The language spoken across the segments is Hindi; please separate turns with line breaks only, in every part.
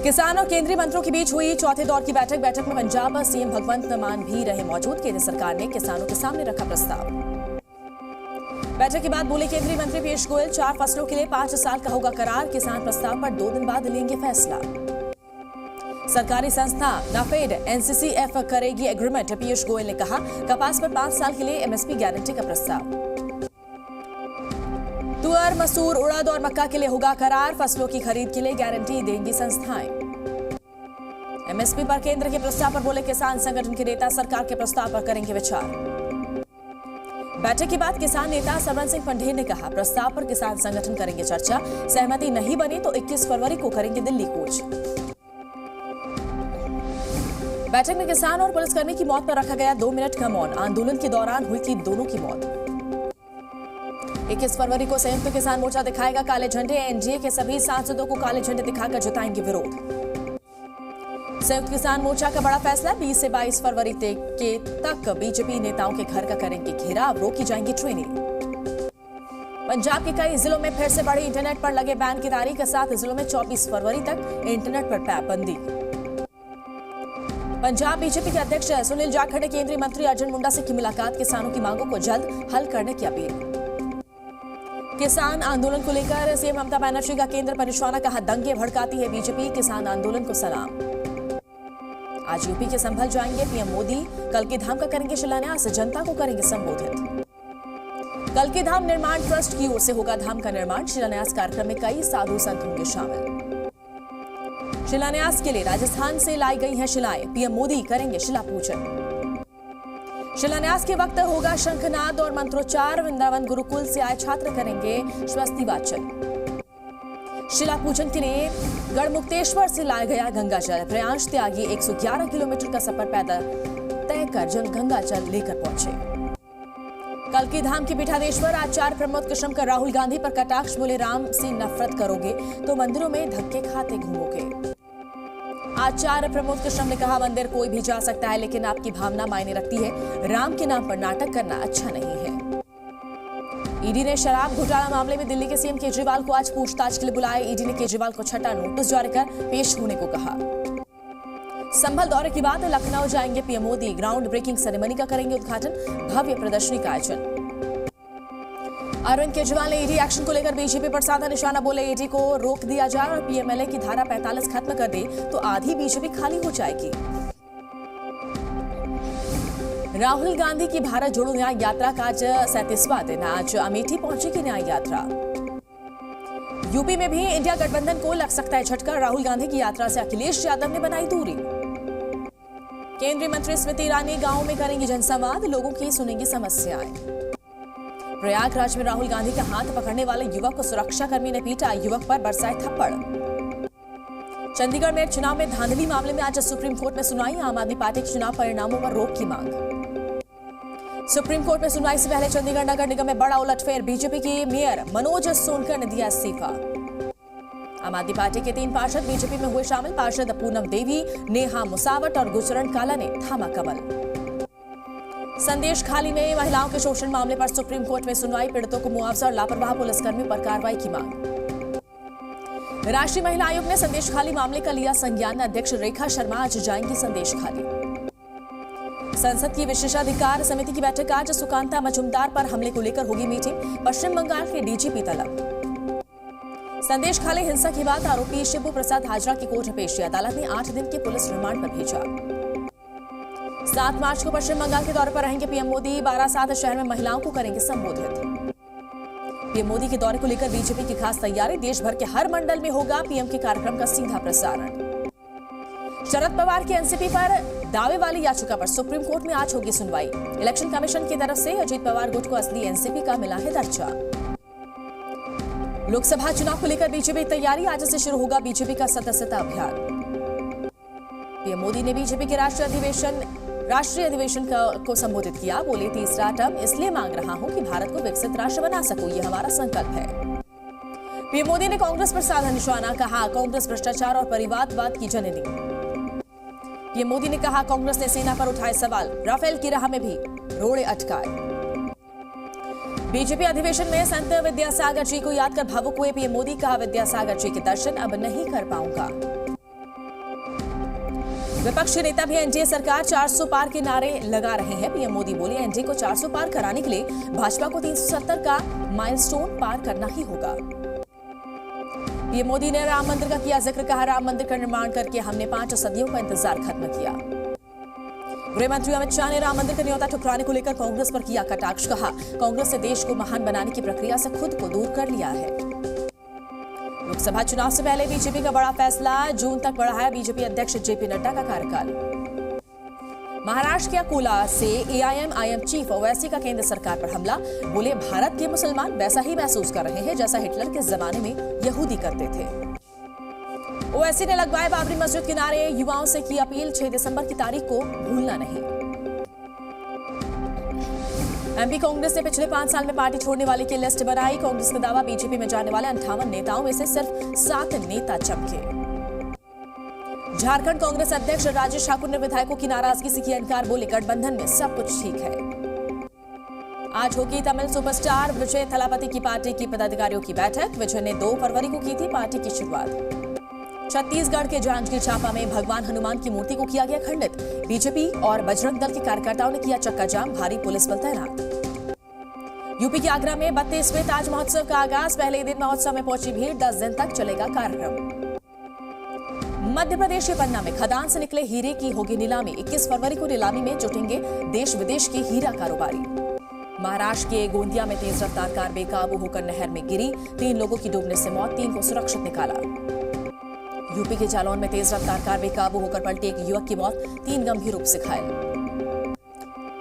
किसान और केंद्रीय मंत्रियों के बीच हुई चौथे दौर की बैठक में पंजाब सीएम भगवंत मान भी रहे मौजूद। केंद्र सरकार ने किसानों के सामने रखा प्रस्ताव। बैठक के बाद बोले केंद्रीय मंत्री पीयूष गोयल, 4 फसलों के लिए 5 साल का होगा करार। किसान प्रस्ताव पर 2 दिन बाद लेंगे फैसला। सरकारी संस्था नाफेड एनसीसीएफ करेगी एग्रीमेंट। पीयूष गोयल ने कहा, कपास पर 5 साल के लिए एमएसपी गारंटी का प्रस्ताव। तुअर, मसूर, उड़द और मक्का के लिए होगा करार। फसलों की खरीद के लिए गारंटी देंगी संस्थाएं। एमएसपी पर केंद्र के प्रस्ताव पर बोले किसान संगठन के नेता, सरकार के प्रस्ताव पर करेंगे विचार। बैठक के बाद किसान नेता सरवन सिंह पंढेर ने कहा, प्रस्ताव पर किसान संगठन करेंगे चर्चा। सहमति नहीं बनी तो 21 फरवरी को करेंगे दिल्ली कूच। बैठक में किसान और पुलिसकर्मी की मौत पर रखा गया 2 मिनट का मौन। आंदोलन के दौरान हुई थी दोनों की मौत। 21 फरवरी को संयुक्त किसान मोर्चा दिखाएगा काले झंडे। एनडीए के सभी सांसदों को काले झंडे दिखाकर जताएंगे विरोध। संयुक्त किसान मोर्चा का बड़ा फैसला, 20 से 22 फरवरी तक बीजेपी नेताओं के घर का करेंगे घेराव, रोकी जाएंगी ट्रेनें। पंजाब के कई जिलों में फिर से बढ़ी इंटरनेट पर लगे बैन की तारीख। 7 जिलों में 24 फरवरी तक इंटरनेट पर पाबंदी। पंजाब बीजेपी के अध्यक्ष सुनील जाखड़ ने केंद्रीय मंत्री अर्जुन मुंडा से की मुलाकात। किसानों की मांगों को जल्द हल करने की अपील। किसान आंदोलन को लेकर सीएम ममता बनर्जी का केंद्र पर निशाना, कहा दंगे भड़काती है बीजेपी। किसान आंदोलन को सलाम। आज यूपी के संभल जाएंगे पीएम मोदी। कल्की धाम का करेंगे शिलान्यास, जनता को करेंगे संबोधित। कल्की धाम निर्माण ट्रस्ट की ओर से होगा धाम का निर्माण। शिलान्यास कार्यक्रम में कई साधु संत होंगे शामिल। शिलान्यास के लिए राजस्थान से लाई गई हैं शिलाएं। पीएम मोदी करेंगे शिला पूजन। शिलान्यास के वक्त होगा शंखनाद और मंत्रोच्चार। वृंदावन गुरुकुल से आए छात्र करेंगे स्वस्ति वाचन। शिला पूजन के लिए गढ़मुक्तेश्वर से लाया गया गंगा जल। प्रयांश त्यागी 111 किलोमीटर का सफर पैदल तय कर गंगा जल लेकर पहुंचे। कल्की धाम के पीठाधीश्वर आचार्य प्रमोद कृष्ण का राहुल गांधी पर कटाक्ष, बोले राम से नफरत करोगे तो मंदिरों में धक्के खाते घूमोगे। आचार्य प्रमोद कृष्ण ने कहा, मंदिर कोई भी जा सकता है लेकिन आपकी भावना मायने रखती है। राम के नाम पर नाटक करना अच्छा नहीं है। ईडी ने शराब घोटाला मामले में दिल्ली के सीएम केजरीवाल को आज पूछताछ के लिए बुलाया। ईडी ने केजरीवाल को 6ठा नोटिस जारी कर पेश होने को कहा। संभल दौरे के बाद लखनऊ जाएंगे PM Modi. Ground breaking ceremony का करेंगे उद्घाटन। भव्य प्रदर्शनी का आयोजन। अरविंद केजरीवाल ने ईडी एक्शन को लेकर बीजेपी पर साधा निशाना, बोले ईडी को रोक दिया जाए और पीएमएलए की धारा 45 खत्म कर दे तो आधी बीजेपी खाली हो जाएगी। राहुल गांधी की भारत जोड़ो न्याय यात्रा का आज 37वां दिन। आज अमेठी पहुंचेगी न्याय यात्रा। यूपी में भी इंडिया गठबंधन को लग सकता है झटका। राहुल गांधी की यात्रा से अखिलेश यादव ने बनाई दूरी। केंद्रीय मंत्री स्मृति ईरानी गांवों में करेंगी जनसंवाद, लोगों की सुनेंगी समस्याएं। प्रयागराज में राहुल गांधी का हाथ पकड़ने वाले युवक को सुरक्षाकर्मी ने पीटा, युवक पर बरसाए थप्पड़। चंडीगढ़ में चुनाव में धांधली मामले में आज सुप्रीम कोर्ट में सुनवाई। आम आदमी पार्टी के चुनाव परिणामों पर रोक की मांग। सुप्रीम कोर्ट में सुनवाई से पहले चंडीगढ़ नगर निगम में बड़ा उलटफेर। बीजेपी के मेयर मनोज सोनकर ने दिया इस्तीफा। आम आदमी पार्टी के 3 पार्षद बीजेपी में हुए शामिल। पार्षद पूनम देवी, नेहा मुसावट और गुजरण काला ने थामा कमल। संदेश खाली में महिलाओं के शोषण मामले पर सुप्रीम कोर्ट में सुनवाई। पीड़ितों को मुआवजा और लापरवाह पुलिसकर्मियों पर कार्रवाई की मांग। राष्ट्रीय महिला आयोग ने संदेश खाली मामले का लिया संज्ञान। अध्यक्ष रेखा शर्मा आज जाएंगी संदेश खाली। संसद की विशेषाधिकार समिति की बैठक आज। सुकांता मजुमदार पर हमले को लेकर होगी मीटिंग। पश्चिम बंगाल के डीजीपी तलब। संदेश खाली हिंसा की बात, आरोपी शिबू प्रसाद हाजरा की कोर्ट में पेशी। अदालत ने 8 दिन के पुलिस रिमांड पर भेजा। 7 मार्च को पश्चिम बंगाल के दौरे पर रहेंगे पीएम मोदी। बारासात शहर में महिलाओं को करेंगे संबोधित। पीएम मोदी के दौरे को लेकर बीजेपी की खास तैयारी। देश भर के हर मंडल में होगा पीएम के कार्यक्रम का सीधा प्रसारण। शरद पवार की एनसीपी पर दावे वाली याचिका पर सुप्रीम कोर्ट में आज होगी सुनवाई। इलेक्शन कमीशन की तरफ से अजीत पवार गुट को असली एनसीपी का मिला है दर्जा। लोकसभा चुनाव को लेकर बीजेपी तैयारी। आज से शुरू होगा बीजेपी का सदस्यता अभियान। पीएम मोदी ने बीजेपी के राष्ट्रीय अधिवेशन को संबोधित किया। बोले, तीसरा टर्म इसलिए मांग रहा हूं कि भारत को विकसित राष्ट्र बना सकूं, यह हमारा संकल्प है। पीएम मोदी ने कांग्रेस पर साधा निशाना, कहा कांग्रेस भ्रष्टाचार और परिवारवाद की जननी। पीएम मोदी ने कहा, कांग्रेस ने सेना पर उठाए सवाल, राफेल की राह में भी रोड़े अटकाए। बीजेपी अधिवेशन में संत विद्यासागर जी को याद कर भावुक हुए पीएम मोदी। कहा, विद्यासागर जी के दर्शन अब नहीं कर पाऊंगा। विपक्षी नेता भी एनडीए सरकार 400 पार के नारे लगा रहे हैं। पीएम मोदी बोले एनडीए को 400 पार कराने के लिए भाजपा को 370 का माइलस्टोन पार करना ही होगा। पीएम मोदी ने राम मंदिर का किया जिक्र, कहा राम मंदिर का निर्माण करके हमने 5 सदियों का इंतजार खत्म किया। गृह मंत्री अमित शाह ने राम मंदिर का न्योता ठुकराने को लेकर कांग्रेस पर किया कटाक्ष, कहा कांग्रेस ने देश को महान बनाने की प्रक्रिया से खुद को दूर कर लिया है। लोकसभा चुनाव से पहले बीजेपी का बड़ा फैसला, जून तक बढ़ाया बीजेपी अध्यक्ष जेपी नड्डा का कार्यकाल। महाराष्ट्र के अकोला से एआईएम चीफ ओवैसी का केंद्र सरकार पर हमला, बोले भारत के मुसलमान वैसा ही महसूस कर रहे हैं जैसा हिटलर के जमाने में यहूदी करते थे। ओवैसी ने लगवाए बाबरी मस्जिद किनारे, युवाओं से की अपील 6 दिसंबर की तारीख को भूलना नहीं। एमपी कांग्रेस ने पिछले 5 साल में पार्टी छोड़ने वाले की लिस्ट बनाई। कांग्रेस का दावा, बीजेपी में जाने वाले 58 नेताओं में से सिर्फ 7 नेता चमके। झारखंड कांग्रेस अध्यक्ष राजेश ठाकुर ने विधायकों की नाराजगी से किया इनकार, बोले गठबंधन में सब कुछ ठीक है। आज होगी तमिल सुपरस्टार विजय थलापति की पार्टी की पदाधिकारियों की बैठक। विजय ने 2 फरवरी को की थी पार्टी की शुरुआत। छत्तीसगढ़ के जांजगीर चांपा में भगवान हनुमान की मूर्ति को किया गया खंडित। बीजेपी और बजरंग दल के कार्यकर्ताओं ने किया चक्का जाम, भारी पुलिस बल तैनात। यूपी के आगरा में 32वें ताज महोत्सव का आगाज, पहले दिन महोत्सव में पहुंची भीड़, 10 दिन तक चलेगा कार्यक्रम। मध्य प्रदेश के पन्ना में खदान से निकले हीरे की होगी नीलामी। 21 फरवरी को नीलामी में जुटेंगे देश विदेश के हीरा कारोबारी। महाराष्ट्र के गोंदिया में तेज रफ्तार कार बेकाबू होकर नहर में गिरी, 3 लोगों की डूबने से मौत, 3 को सुरक्षित निकाला। यूपी के जालौन में तेज रफ्तार कार बेकाबू होकर पलटी, एक युवक की मौत, 3 गंभीर रूप से घायल।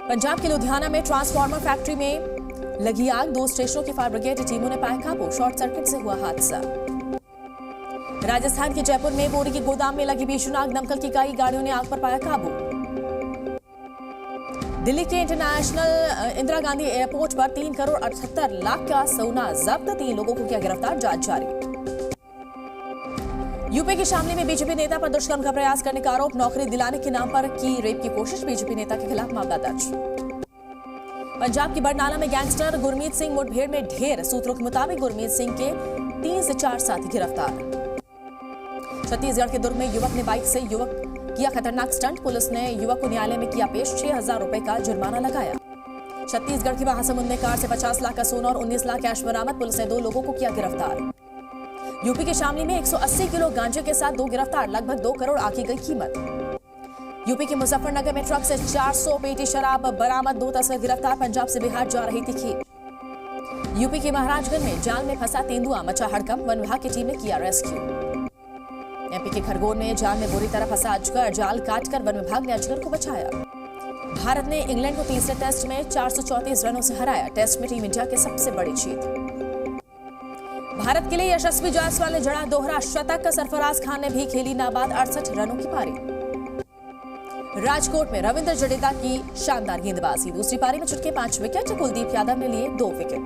पंजाब के लुधियाना में ट्रांसफार्मर फैक्ट्री में लगी आग, 2 स्टेशनों की फायर ब्रिगेड टीमों ने पाया काबू, शॉर्ट सर्किट से हुआ हादसा। राजस्थान के जयपुर में बोरी के गोदाम में लगी भीषण आग, दमकल की कई गाड़ियों ने आग पर पाया काबू। दिल्ली के इंटरनेशनल इंदिरा गांधी एयरपोर्ट पर 3 करोड़ 78 लाख का सोना जब्त, 3 लोगों को किया गिरफ्तार, जांच जारी। यूपी के शामली में बीजेपी नेता पर दुष्कर्म का प्रयास करने का आरोप, नौकरी दिलाने के नाम पर की रेप की कोशिश, बीजेपी नेता के खिलाफ मामला दर्ज। पंजाब की बरनाला में गैंगस्टर गुरमीत सिंह मुठभेड़ में ढेर, सूत्रों के मुताबिक गुरमीत सिंह के 3 से 4 साथी गिरफ्तार। छत्तीसगढ़ के दुर्ग में युवक ने बाइक से युवक किया खतरनाक स्टंट, पुलिस ने युवक को न्यायालय में किया पेश, 6,000 रुपए का जुर्माना लगाया। छत्तीसगढ़ के महासमुंद में कार से 50 लाख का सोना और 19 लाख कैश बरामद, पुलिस ने 2 लोगों को किया गिरफ्तार। यूपी के शामली में 180 किलो गांजे के साथ 2 गिरफ्तार, लगभग 2 करोड़ आकी गई कीमत। यूपी के मुजफ्फरनगर में ट्रक से 400 पेटी शराब बरामद, 2 तस्कर गिरफ्तार, पंजाब से बिहार जा रही थी खीर। यूपी के महाराजगंज में जाल में फंसा तेंदुआ, मचा हड़कंप, वन विभाग की टीम ने किया रेस्क्यू। एमपी के खरगोन में जाल में बुरी तरह फंसा अजगर, जाल काटकर वन विभाग ने अजगर को बचाया। भारत ने इंग्लैंड को तीसरे टेस्ट में 434 रनों से हराया, टेस्ट में टीम इंडिया की सबसे बड़ी जीत। भारत के लिए यशस्वी जायसवाल ने जड़ा दोहरा शतक, सरफराज खान ने भी खेली नाबाद 68 रनों की पारी। राजकोट में रविंद्र जडेजा की शानदार गेंदबाजी, दूसरी पारी में छटके 5 विकेट, कुलदीप यादव ने लिए 2 विकेट।